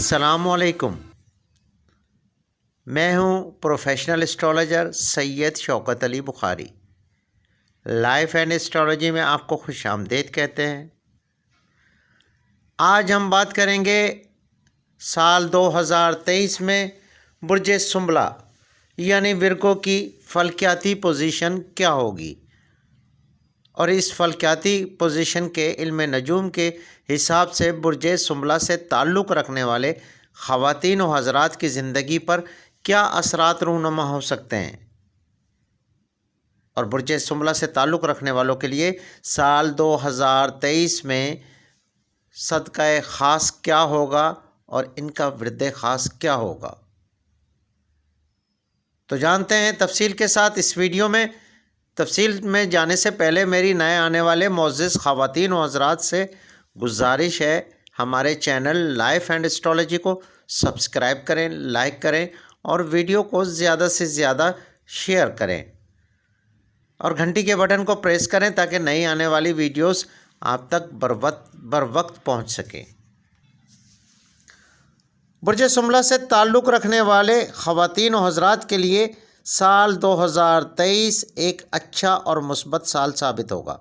अस्सलाम वालेकुम। मैं हूं professional astrologer Syed Shaukat Ali Bukhari. Life and astrology में आपको खुश आमदीद कहते हैं। आज हम बात करेंगे साल 2023 में बुर्ज सुंबला यानी विर्गो की फलकियाती पोजीशन क्या होगी, और इस फलकियाती पोजीशन के इल्म नजूम के हिसाब से बुर्ज सुंबला से ताल्लुक़ रखने वाले ख़वातीन व हज़रात की ज़िंदगी पर क्या असरात रूनुमा हो सकते हैं, और बुर्ज सुंबला से ताल्लुक़ रखने वालों के लिए साल 2023 में सदका ख़ास क्या होगा और इनका विर्द ख़ास क्या होगा। तो जानते हैं तफसील के साथ इस वीडियो में। तफसील में जाने से पहले मेरी नए आने वाले मोअज़्ज़िज़ ख़वातीन व हज़रात से गुजारिश है, हमारे चैनल लाइफ एंड एस्ट्रोलॉजी को सब्सक्राइब करें, लाइक करें और वीडियो को ज़्यादा से ज़्यादा शेयर करें और घंटी के बटन को प्रेस करें ताकि नई आने वाली वीडियोस आप तक बर वक्त पहुँच सकें। बुर्ज सुंबला से ताल्लुक़ रखने वाले ख़वातीन व हज़रात के लिए साल 2023 एक अच्छा और मुस्बत साल साबित होगा,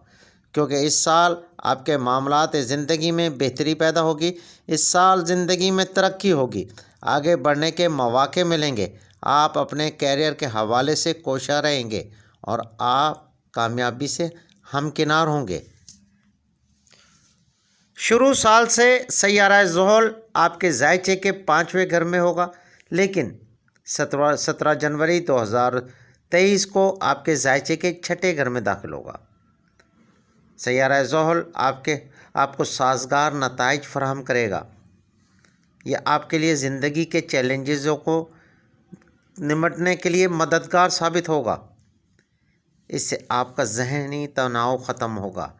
क्योंकि इस साल आपके मामलात ज़िंदगी में बेहतरी पैदा होगी। इस साल ज़िंदगी में तरक्की होगी, आगे बढ़ने के मौक़े मिलेंगे। आप अपने कैरियर के हवाले से कोशा रहेंगे और आप कामयाबी से हमकिनार होंगे। शुरू साल से सैयारा ज़ुहल आपके ज़ायचे के 5वें घर में होगा, लेकिन 17 जनवरी 2023 को आपके ज़ायचे के 6ठे घर में दाखिल होगा। सैयारा ज़ुहल आपको साज़गार नताइज फराहम करेगा। यह आपके लिए ज़िंदगी के चैलेंजेज़ों को निमटने के लिए मददगार साबित होगा। इससे आपका ज़हनी तनाव ख़त्म होगा,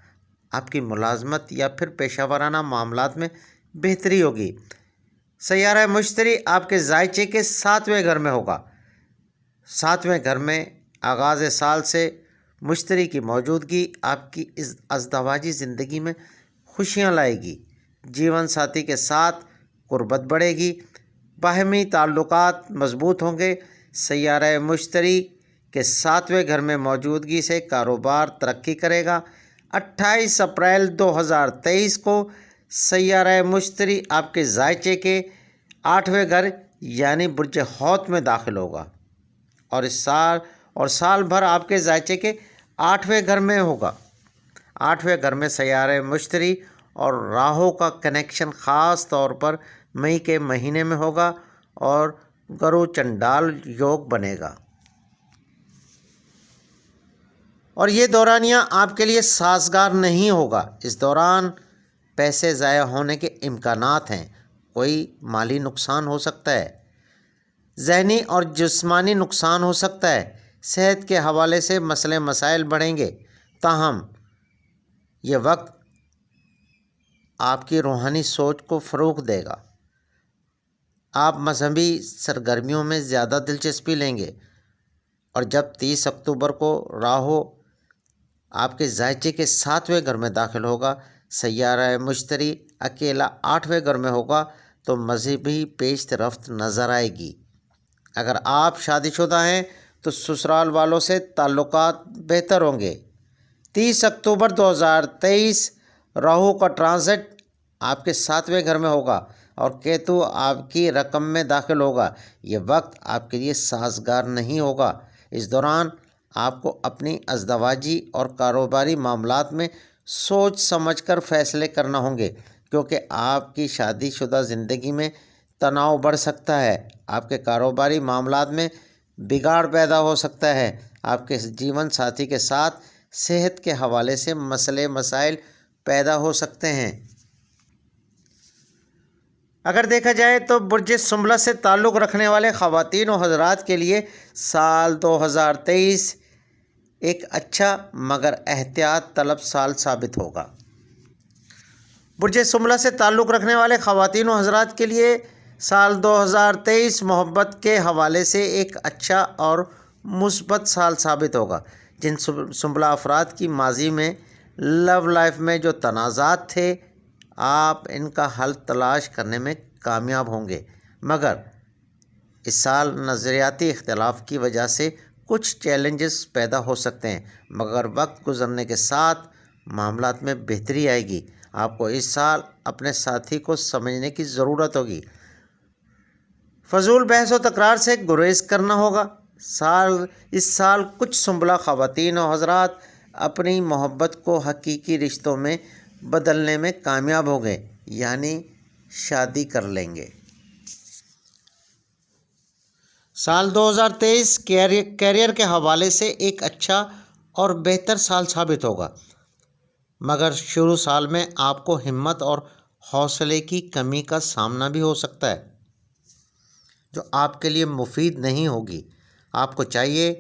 आपकी मुलाजमत या फिर पेशा वराना मामलात में बेहतरी होगी। सैयारा मुश्तरी आपके ज़ायचे के 7वें घर में होगा। 7वें घर में आगाज़ साल से मुश्तरी की मौजूदगी आपकी इस अज़दवाजी ज़िंदगी में खुशियाँ लाएगी। जीवन साथी के साथ कुर्बत बढ़ेगी, बाहमी ताल्लुकात मज़बूत होंगे। सैयारा मुश्तरी के 7वें घर में मौजूदगी से कारोबार तरक्की करेगा। 28 अप्रैल 2023 को सैयारा मुश्तरी आपके ज़ायचे के 8वें घर यानी बुर्ज हौत में दाखिल होगा और साल भर आपके ज़ायचे के 8वें घर में होगा। 8वें घर में सैयारा मुश्तरी और राहु का कनेक्शन ख़ास तौर पर मई के महीने में होगा और गुरु चंडाल योग बनेगा, और ये दौरानिया आपके लिए साजगार नहीं होगा। इस दौरान पैसे ज़ाया होने के इम्कानात हैं, कोई माली नुकसान हो सकता है, ज़हनी और जिस्मानी नुकसान हो सकता है। सेहत के हवाले से मसले मसाइल बढ़ेंगे। ताहम यह वक्त आपकी रूहानी सोच को फ़रोग़ देगा। आप मजहबी सरगर्मियों में ज़्यादा दिलचस्पी लेंगे, और जब 30 अक्टूबर को राहु आपके ज़ायचे के 7वें घर में दाखिल होगा, सैयारा मुश्तरी अकेला 8वें घर में होगा, तो मज़हबी पेश रफ्त नज़र आएगी। अगर आप शादीशुदा हैं तो ससुराल वालों से ताल्लुकात बेहतर होंगे। 30 अक्टूबर 2023 राहु का ट्रांजिट आपके 7वें घर में होगा और केतु आपकी रकम में दाखिल होगा। ये वक्त आपके लिए साजगार नहीं होगा। इस दौरान आपको अपनी अज़दवाजी और कारोबारी मामलात में सोच समझकर फ़ैसले करना होंगे, क्योंकि आपकी शादीशुदा ज़िंदगी में तनाव बढ़ सकता है। आपके कारोबारी मामलात में बिगाड़ पैदा हो सकता है। आपके जीवन साथी के साथ सेहत के हवाले से मसले मसाइल पैदा हो सकते हैं। अगर देखा जाए तो बुर्ज सुंबला से ताल्लुक़ रखने वाले ख़वातीन व हज़रात के लिए साल 2023 एक अच्छा मगर एहतियात तलब साल साबित होगा। बुर्ज सुंबला से ताल्लुक़ रखने वाले ख़वातीन व हज़रात के लिए साल 2023 मोहब्बत के हवाले से एक अच्छा और मुस्बत साल साबित होगा। जिन सुंबला अफराद की माजी में लव लाइफ में जो तनाज़ात थे, आप इनका हल तलाश करने में کامیاب ہوں گے، مگر اس سال نظریاتی اختلاف کی وجہ سے کچھ چیلنجز پیدا ہو سکتے ہیں، مگر وقت گزرنے کے ساتھ معاملات میں بہتری آئے گی۔ آپ کو اس سال اپنے ساتھی کو سمجھنے کی ضرورت ہوگی۔ فضول بحث و تکرار سے گریز کرنا ہوگا۔ اس سال کچھ سنبلہ خواتین و حضرات اپنی محبت کو حقیقی رشتوں میں بدلنے میں کامیاب ہوں گے، یعنی شادی کر لیں گے۔ سال 2023 کیریئر کے حوالے سے ایک اچھا اور بہتر سال ثابت ہوگا، مگر شروع سال میں آپ کو ہمت اور حوصلے کی کمی کا سامنا بھی ہو سکتا ہے، جو آپ کے لیے مفید نہیں ہوگی۔ آپ کو چاہیے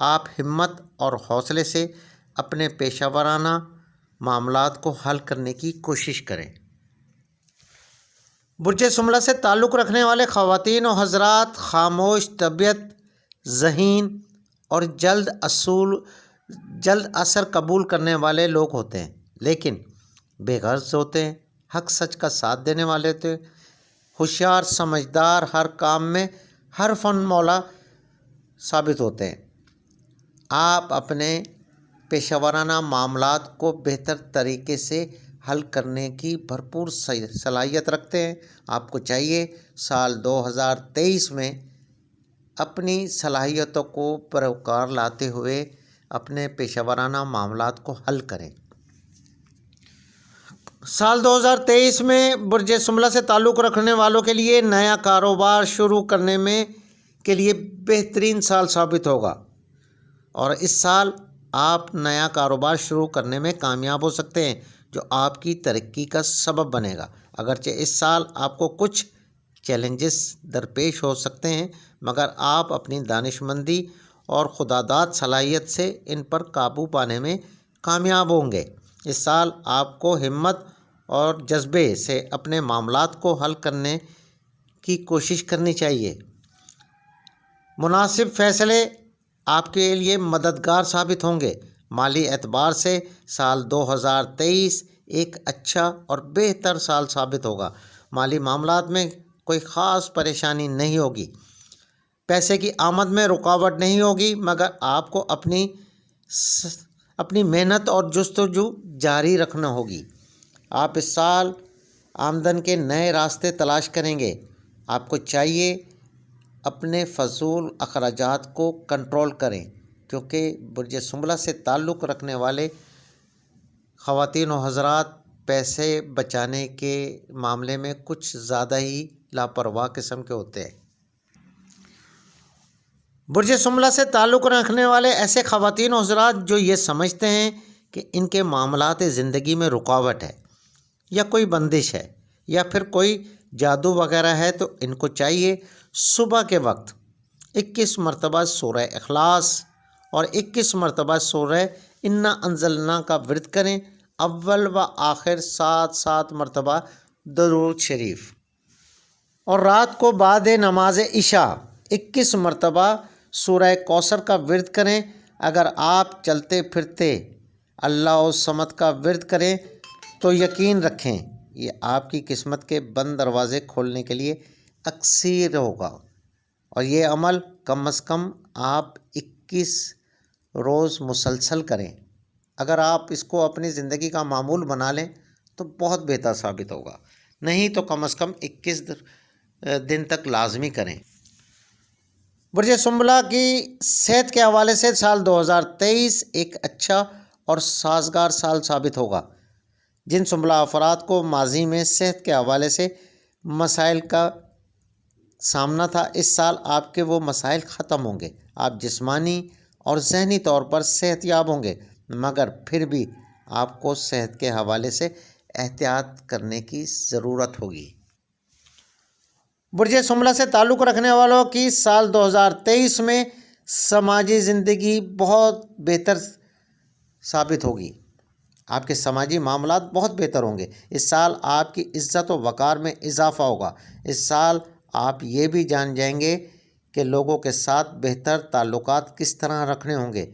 آپ ہمت اور حوصلے سے اپنے پیشہ ورانہ معاملات کو حل کرنے کی کوشش کریں۔ برج شملہ سے تعلق رکھنے والے خواتین و حضرات خاموش طبیعت، ذہین اور جلد اثر قبول کرنے والے لوگ ہوتے ہیں، لیکن بے غرض ہوتے ہیں، حق سچ کا ساتھ دینے والے ہوتے ہیں، ہوشیار، سمجھدار، ہر کام میں ہر فن مولا ثابت ہوتے ہیں۔ آپ اپنے پیشہ ورانہ معاملات کو بہتر طریقے سے حل کرنے کی بھرپور صلاحیت رکھتے ہیں۔ آپ کو چاہیے سال 2023 میں اپنی صلاحیتوں کو پروکار لاتے ہوئے اپنے پیشہ ورانہ معاملات کو حل کریں۔ سال 2023 میں برج شملہ سے تعلق رکھنے والوں کے لیے نیا کاروبار شروع کرنے کے لیے بہترین سال ثابت ہوگا، اور اس سال آپ نیا کاروبار شروع کرنے میں کامیاب ہو سکتے ہیں، جو آپ کی ترقی کا سبب بنے گا۔ اگرچہ اس سال آپ کو کچھ چیلنجز درپیش ہو سکتے ہیں، مگر آپ اپنی دانش مندی اور خودداد صلاحیت سے ان پر قابو پانے میں کامیاب ہوں گے۔ اس سال آپ کو ہمت اور جذبے سے اپنے معاملات کو حل کرنے کی کوشش کرنی چاہیے۔ مناسب فیصلے آپ کے لیے مددگار ثابت ہوں گے۔ مالی اعتبار سے سال 2023 ایک اچھا اور بہتر سال ثابت ہوگا۔ مالی معاملات میں کوئی خاص پریشانی نہیں ہوگی، پیسے کی آمد میں رکاوٹ نہیں ہوگی، مگر آپ کو اپنی محنت اور جستجو جاری رکھنا ہوگی۔ آپ اس سال آمدن کے نئے راستے تلاش کریں گے۔ آپ کو چاہیے اپنے فضول اخراجات کو کنٹرول کریں، کیونکہ برج شملہ سے تعلق رکھنے والے خواتین و حضرات پیسے بچانے کے معاملے میں کچھ زیادہ ہی لاپرواہ قسم کے ہوتے ہیں۔ برج شملہ سے تعلق رکھنے والے ایسے خواتین و حضرات جو یہ سمجھتے ہیں کہ ان کے معاملات زندگی میں رکاوٹ ہے، یا کوئی بندش ہے، یا پھر کوئی جادو وغیرہ ہے، تو ان کو چاہیے صبح کے وقت 21 مرتبہ سورہ اخلاص اور 21 مرتبہ سورہ انا انزلنا کا ورد کریں۔ اول و آخر 7 مرتبہ درود شریف، اور رات کو بعد نماز عشاء 21 مرتبہ سورہ کوثر کا ورد کریں۔ اگر آپ چلتے پھرتے اللہ الصمد کا ورد کریں تو یقین رکھیں یہ آپ کی قسمت کے بند دروازے کھولنے کے لیے اکثیر ہوگا، اور یہ عمل کم از کم آپ 21 روز مسلسل کریں۔ اگر آپ اس کو اپنی زندگی کا معمول بنا لیں تو بہت بہتر ثابت ہوگا، نہیں تو کم از کم 21 دن تک لازمی کریں۔ برج شملہ کی صحت کے حوالے سے سال 2023 ایک اچھا اور سازگار سال ثابت ہوگا۔ جن شملہ افراد کو ماضی میں صحت کے حوالے سے مسائل کا سامنا تھا، اس سال آپ کے وہ مسائل ختم ہوں گے۔ آپ جسمانی اور ذہنی طور پر صحت یاب ہوں گے، مگر پھر بھی آپ کو صحت کے حوالے سے احتیاط کرنے کی ضرورت ہوگی۔ برج شملہ سے تعلق رکھنے والوں کی سال 2023 میں سماجی زندگی بہت بہتر ثابت ہوگی۔ آپ کے سماجی معاملات بہت بہتر ہوں گے۔ اس سال آپ کی عزت و وقار میں اضافہ ہوگا۔ اس سال آپ یہ بھی جان جائیں گے کہ لوگوں کے ساتھ بہتر تعلقات کس طرح رکھنے ہوں گے۔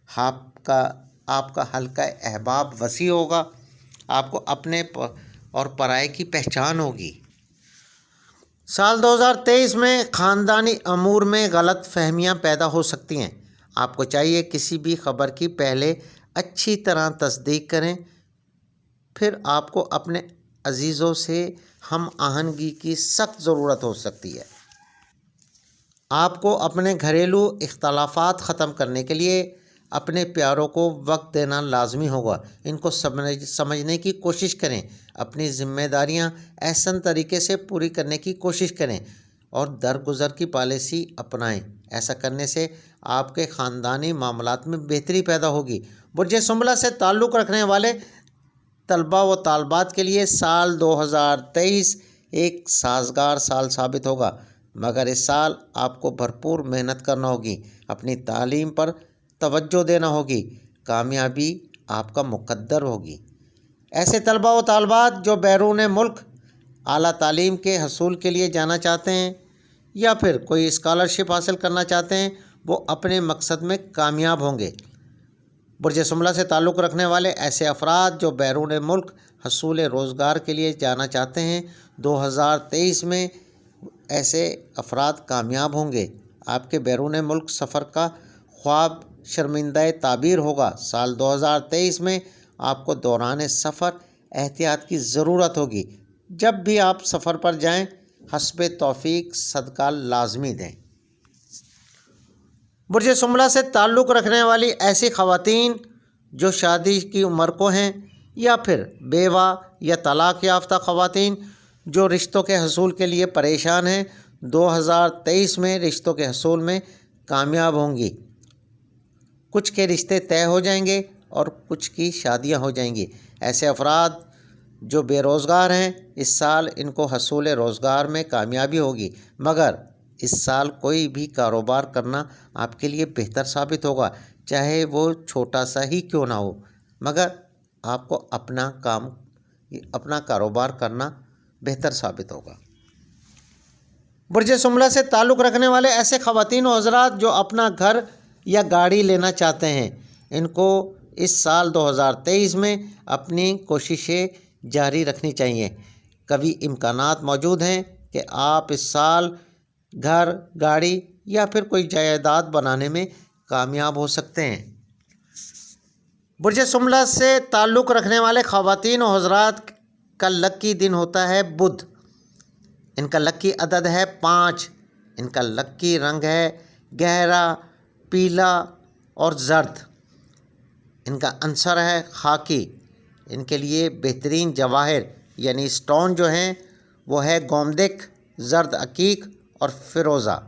آپ کا حلقہ احباب وسیع ہوگا۔ آپ کو اپنے اور پرائے کی پہچان ہوگی۔ سال 2023 میں خاندانی امور میں غلط فہمیاں پیدا ہو سکتی ہیں۔ آپ کو چاہیے کسی بھی خبر کی پہلے اچھی طرح تصدیق کریں، پھر آپ کو اپنے عزیزوں سے ہم آہنگی کی سخت ضرورت ہو سکتی ہے۔ آپ کو اپنے گھریلو اختلافات ختم کرنے کے لیے اپنے پیاروں کو وقت دینا لازمی ہوگا۔ ان کو سمجھنے کی کوشش کریں، اپنی ذمہ داریاں احسن طریقے سے پوری کرنے کی کوشش کریں اور درگزر کی پالیسی اپنائیں۔ ایسا کرنے سے آپ کے خاندانی معاملات میں بہتری پیدا ہوگی۔ برج سنبلہ سے تعلق رکھنے والے طلباء و طالبات کے لیے سال 2023 ایک سازگار سال ثابت ہوگا، مگر اس سال آپ کو بھرپور محنت کرنا ہوگی، اپنی تعلیم پر توجہ دینا ہوگی، کامیابی آپ کا مقدر ہوگی۔ ایسے طلباء و طالبات جو بیرون ملک اعلیٰ تعلیم کے حصول کے لیے جانا چاہتے ہیں یا پھر کوئی اسکالرشپ حاصل کرنا چاہتے ہیں، وہ اپنے مقصد میں کامیاب ہوں گے۔ برج سنبلہ سے تعلق رکھنے والے ایسے افراد جو بیرون ملک حصول روزگار کے لیے جانا چاہتے ہیں، 2023 میں ایسے افراد کامیاب ہوں گے۔ آپ کے بیرون ملک سفر کا خواب شرمندہ تعبیر ہوگا۔ سال 2023 میں آپ کو دوران سفر احتیاط کی ضرورت ہوگی۔ جب بھی آپ سفر پر جائیں، حسب توفیق صدقہ لازمی دیں۔ برج سنبلہ سے تعلق رکھنے والی ایسی خواتین جو شادی کی عمر کو ہیں یا پھر بیوہ یا طلاق یافتہ خواتین جو رشتوں کے حصول کے لیے پریشان ہیں، 2023 میں رشتوں کے حصول میں کامیاب ہوں گی۔ کچھ کے رشتے طے ہو جائیں گے اور کچھ کی شادیاں ہو جائیں گی۔ ایسے افراد جو بے روزگار ہیں، اس سال ان کو حصول روزگار میں کامیابی ہوگی، مگر اس سال کوئی بھی کاروبار کرنا آپ کے لیے بہتر ثابت ہوگا، چاہے وہ چھوٹا سا ہی کیوں نہ ہو، مگر آپ کو اپنا کاروبار کرنا بہتر ثابت ہوگا۔ برج سنبلہ سے تعلق رکھنے والے ایسے خواتین و حضرات جو اپنا گھر یا گاڑی لینا چاہتے ہیں، ان کو اس سال 2023 میں اپنی کوششیں جاری رکھنی چاہیے۔ کبھی امکانات موجود ہیں کہ آپ اس سال گھر، گاڑی یا پھر کوئی جائیداد بنانے میں کامیاب ہو سکتے ہیں۔ برج سنبلہ سے تعلق رکھنے والے خواتین و حضرات کا لکی دن ہوتا ہے بدھ۔ ان کا لکی عدد ہے 5۔ ان کا لکی رنگ ہے گہرا پیلا اور زرد۔ ان کا عنصر ہے خاکی۔ ان کے لیے بہترین جواہر یعنی سٹون جو ہیں وہ ہے گومدک، زرد عقیق اور فیروزہ۔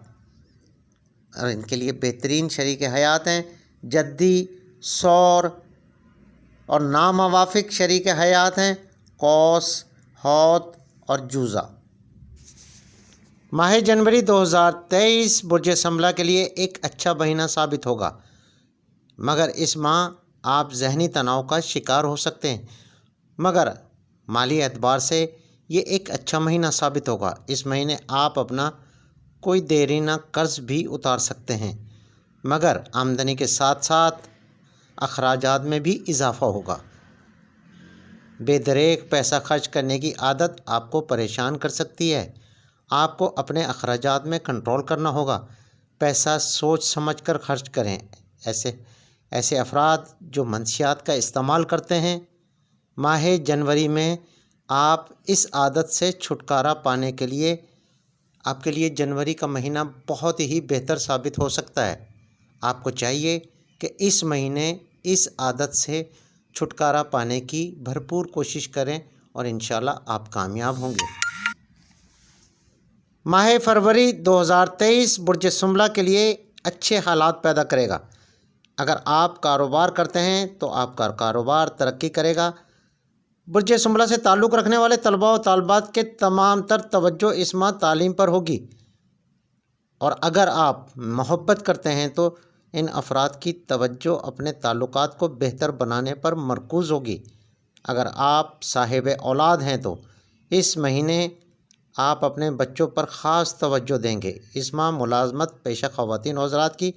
اور ان کے لیے بہترین شریک حیات ہیں جدی، سور، اور ناموافق شریک حیات ہیں قوس، حوت اور جوزہ۔ ماہ جنوری 2023 برج سنبلہ کے لیے ایک اچھا مہینہ ثابت ہوگا، مگر اس ماہ آپ ذہنی تناؤ کا شکار ہو سکتے ہیں، مگر مالی اعتبار سے یہ ایک اچھا مہینہ ثابت ہوگا۔ اس مہینے آپ اپنا کوئی دیرینہ قرض بھی اتار سکتے ہیں، مگر آمدنی کے ساتھ ساتھ اخراجات میں بھی اضافہ ہوگا۔ بے دریغ پیسہ خرچ کرنے کی عادت آپ کو پریشان کر سکتی ہے۔ آپ کو اپنے اخراجات میں کنٹرول کرنا ہوگا، پیسہ سوچ سمجھ کر خرچ کریں۔ ایسے افراد جو منشیات کا استعمال کرتے ہیں، ماہ جنوری میں آپ اس عادت سے چھٹکارا پانے کے لیے آپ کے لیے جنوری کا مہینہ بہت ہی بہتر ثابت ہو سکتا ہے۔ آپ کو چاہیے کہ اس مہینے اس عادت سے چھٹکارا پانے کی بھرپور کوشش کریں اور انشاءاللہ آپ کامیاب ہوں گے۔ ماہ فروری 2023 برج سنبلہ کے لیے اچھے حالات پیدا کرے گا۔ اگر آپ کاروبار کرتے ہیں تو آپ کا کاروبار ترقی کرے گا۔ برج سنبلہ سے تعلق رکھنے والے طلباء و طالبات کے تمام تر توجہ اس ماہ تعلیم پر ہوگی، اور اگر آپ محبت کرتے ہیں تو ان افراد کی توجہ اپنے تعلقات کو بہتر بنانے پر مرکوز ہوگی۔ اگر آپ صاحب اولاد ہیں تو اس مہینے آپ اپنے بچوں پر خاص توجہ دیں گے۔ اس ماہ ملازمت پیشہ خواتین و حضرات کی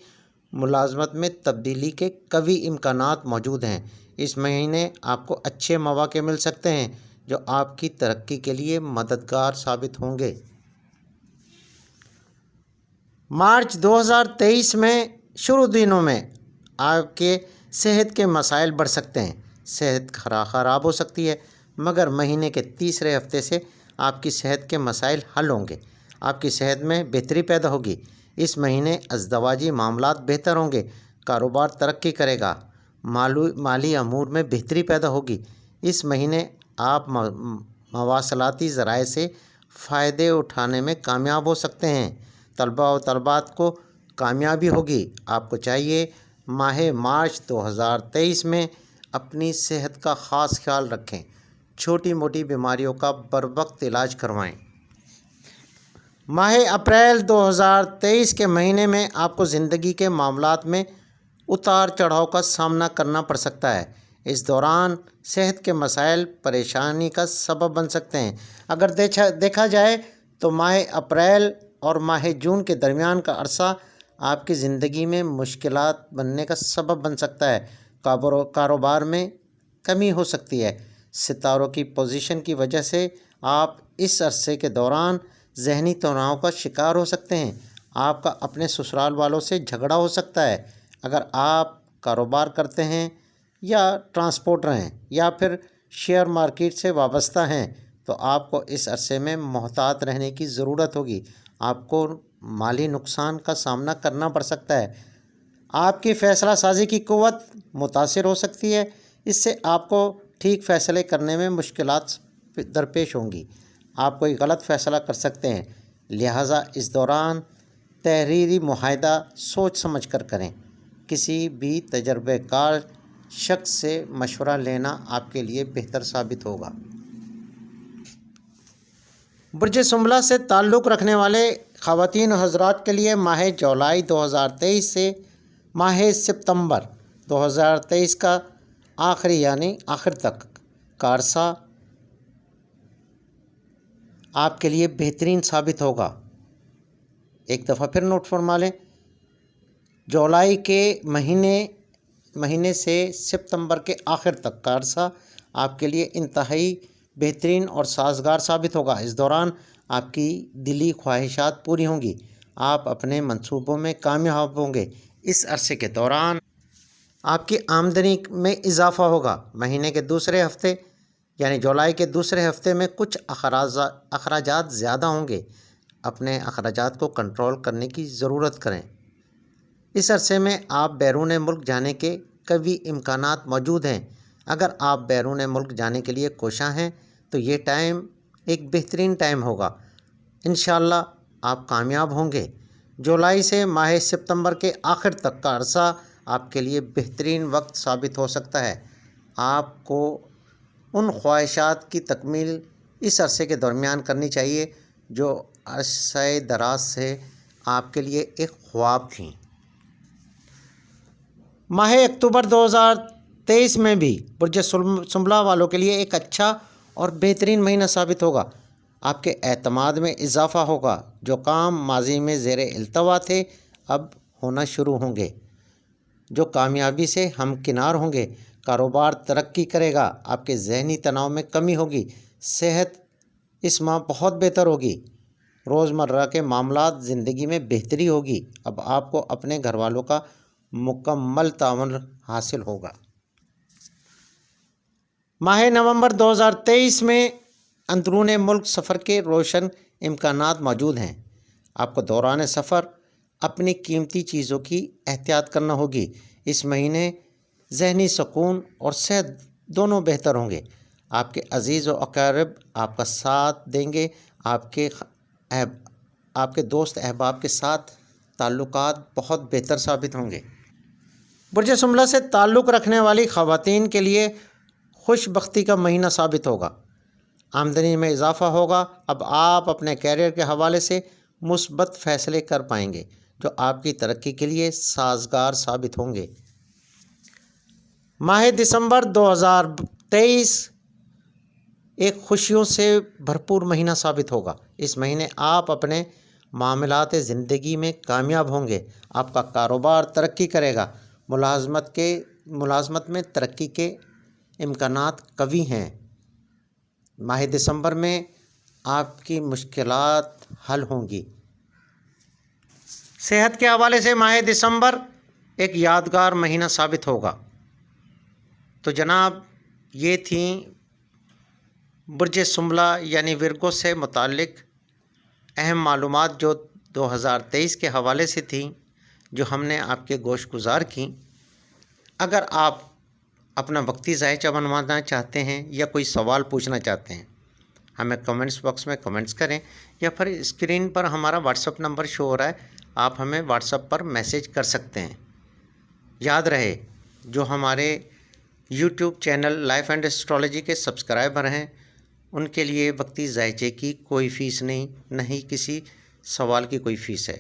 ملازمت میں تبدیلی کے قوی امکانات موجود ہیں۔ اس مہینے آپ کو اچھے مواقع مل سکتے ہیں جو آپ کی ترقی کے لیے مددگار ثابت ہوں گے۔ मार्च 2023 में शुरू दिनों में आपके सेहत के मसाइल बढ़ सकते हैं, सेहत ख़राब हो सकती है, मगर महीने के तीसरे हफ्ते से आपकी सेहत के मसाइल हल होंगे, आपकी सेहत में बेहतरी पैदा होगी। इस महीने अज़दवाजी मामलात बेहतर होंगे, कारोबार तरक्की करेगा, माली अमूर में बेहतरी पैदा होगी। इस महीने आप मवासलाती ज़राए से फ़ायदे उठाने में कामयाब हो सकते हैं। तलबा और तलबात को कामयाबी होगी। आपको चाहिए माह मार्च 2023 में अपनी सेहत का ख़ास ख्याल रखें, छोटी मोटी बीमारियों का बरवक्त इलाज करवाएं। माह अप्रैल 2023 के महीने में आपको ज़िंदगी के मामलात में उतार चढ़ाव का सामना करना पड़ सकता है। इस दौरान सेहत के मसाइल परेशानी का सबब बन सकते हैं। अगर देखा जाए तो माह अप्रैल और माह जून के दरमियान का अरसा आपकी ज़िंदगी में मुश्किलात बनने का सबब बन सकता है। कारोबार में कमी हो सकती है। सितारों की पोजीशन की वजह से आप इस अरसे के दौरान ज़हनी तनाव का शिकार हो सकते हैं। आपका अपने ससुराल वालों से झगड़ा हो सकता है। अगर आप कारोबार करते हैं या ट्रांसपोर्टर हैं या फिर शेयर मार्केट से वाबस्ता हैं तो आपको इस अरसे में मोहतात रहने की ज़रूरत होगी। आपको माली नुकसान का सामना करना पड़ सकता है। आपकी फ़ैसला साजी की क़ुव्वत मुतासिर हो सकती है। इससे आपको ठीक फ़ैसले करने में मुश्किलात दरपेश होंगी। आप कोई गलत फ़ैसला कर सकते हैं, लिहाजा इस दौरान तहरीरी मुआहदा सोच समझ कर करें। किसी भी तजर्बेकार शख्स से मशवरा लेना आपके लिए बेहतर साबित होगा। बुर्ज सुंबला से ताल्लुक़ रखने वाले ख़वातीन हज़रात के लिए माह जुलाई 2023 से माह सितंबर 2023 का आखिर तक का अरसा आपके लिए बेहतरीन साबित होगा। एक दफ़ा फिर नोट फरमा लें, जुलाई के महीने से सितंबर के आखिर तक का अरसा आपके लिए इंतहाई बेहतरीन और साजगार साबित होगा। इस दौरान आपकी दिली ख्वाहिशात पूरी होंगी, आप अपने मंसूबों में कामयाब होंगे। इस अरसे के दौरान आपकी आमदनी में इजाफ़ा होगा। महीने के दूसरे हफ्ते यानी जुलाई के दूसरे हफ्ते में कुछ अखराजात ज़्यादा होंगे। अपने अखराजात को कंट्रोल करने की ज़रूरत करें। इस अरसे में आप बैरून मुल्क जाने के कई इम्कानात मौजूद हैं। अगर आप बैरून मुल्क जाने के लिए कोशां हैं तो ये टाइम एक बेहतरीन टाइम होगा। इंशाअल्लाह आप कामयाब होंगे। जुलाई से माह सितंबर के आखिर तक का अरसा आपके लिए बेहतरीन वक्त साबित हो सकता है। आपको उन ख्वाहिशात की तकमील इस अरसे के दरमियान करनी चाहिए जो अरसे दराज से आपके लिए एक ख्वाब थी। माह अक्टूबर 2023 में भी बुर्ज सुंबला वालों के लिए एक अच्छा और बेहतरीन महीना साबित होगा। आपके एतमाद में इजाफ़ा होगा। जो काम माजी में ज़ेरे इल्तवा थे अब होना शुरू होंगे, जो कामयाबी से हमकिनार होंगे। कारोबार तरक्की करेगा, आपके ज़हनी तनाव में कमी होगी। सेहत इस माह बहुत बेहतर होगी। रोज़मर्रा के मामलात ज़िंदगी में बेहतरी होगी। अब आपको अपने घर वालों का मुकम्मल तावन हासिल होगा। माह नवंबर 2023 में अंदरून मुल्क सफ़र के रोशन इम्कानात मौजूद हैं। आपको दौरान सफ़र अपनी कीमती चीज़ों की एहतियात करना होगी। इस महीने ज़हनी सुकून और सेहत दोनों बेहतर होंगे। आपके अजीज़ व अक़ारिब आपका साथ देंगे। आपके दोस्त अहबाब के साथ ताल्लुकात बहुत बेहतर साबित होंगे। बुर्ज सुंबला से ताल्लुक़ रखने वाली ख़वातीन के लिए खुशबख्ती का महीना साबित होगा। आमदनी में इजाफ़ा होगा। अब आप अपने कैरियर के हवाले से मुस्बत फ़ैसले कर पाएंगे जो आपकी तरक्की के लिए साजगार साबित होंगे। माह दिसंबर 2023 एक खुशियों से भरपूर महीना साबित होगा। इस महीने आप अपने मामलात ज़िंदगी में कामयाब होंगे। आपका कारोबार तरक्की करेगा। मुलाजमत में तरक्की के इम्कानात कवी हैं। माह दिसंबर में आपकी मुश्किलात हल होंगी। सेहत के हवाले से माह दिसंबर एक यादगार महीना साबित होगा। तो जनाब ये थी बुर्ज सुमला यानी विरगो से मुतालिक अहम मालूमात जो 2023 के हवाले से थी, जो हमने आपके गोश गुजार की। अगर आप अपना वक्ती ज़ायचा बनवाना चाहते हैं या कोई सवाल पूछना चाहते हैं, हमें कमेंट्स बॉक्स में कमेंट्स करें या फिर स्क्रीन पर हमारा व्हाट्सअप नंबर शो हो रहा है, आप हमें व्हाट्सअप पर मैसेज कर सकते हैं। याद रहे, जो हमारे YouTube channel life and astrology के सब्सक्राइबर हैं, उनके लिए वक्ती ज़ायचे की कोई फ़ीस नहीं किसी सवाल की कोई फ़ीस है,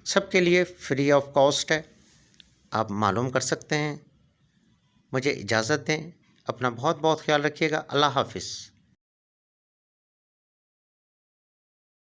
सबके लिए फ्री ऑफ कॉस्ट है, आप मालूम कर सकते हैं। मुझे इजाज़त दें, अपना बहुत बहुत ख्याल रखिएगा। अल्लाह हाफ़िज़।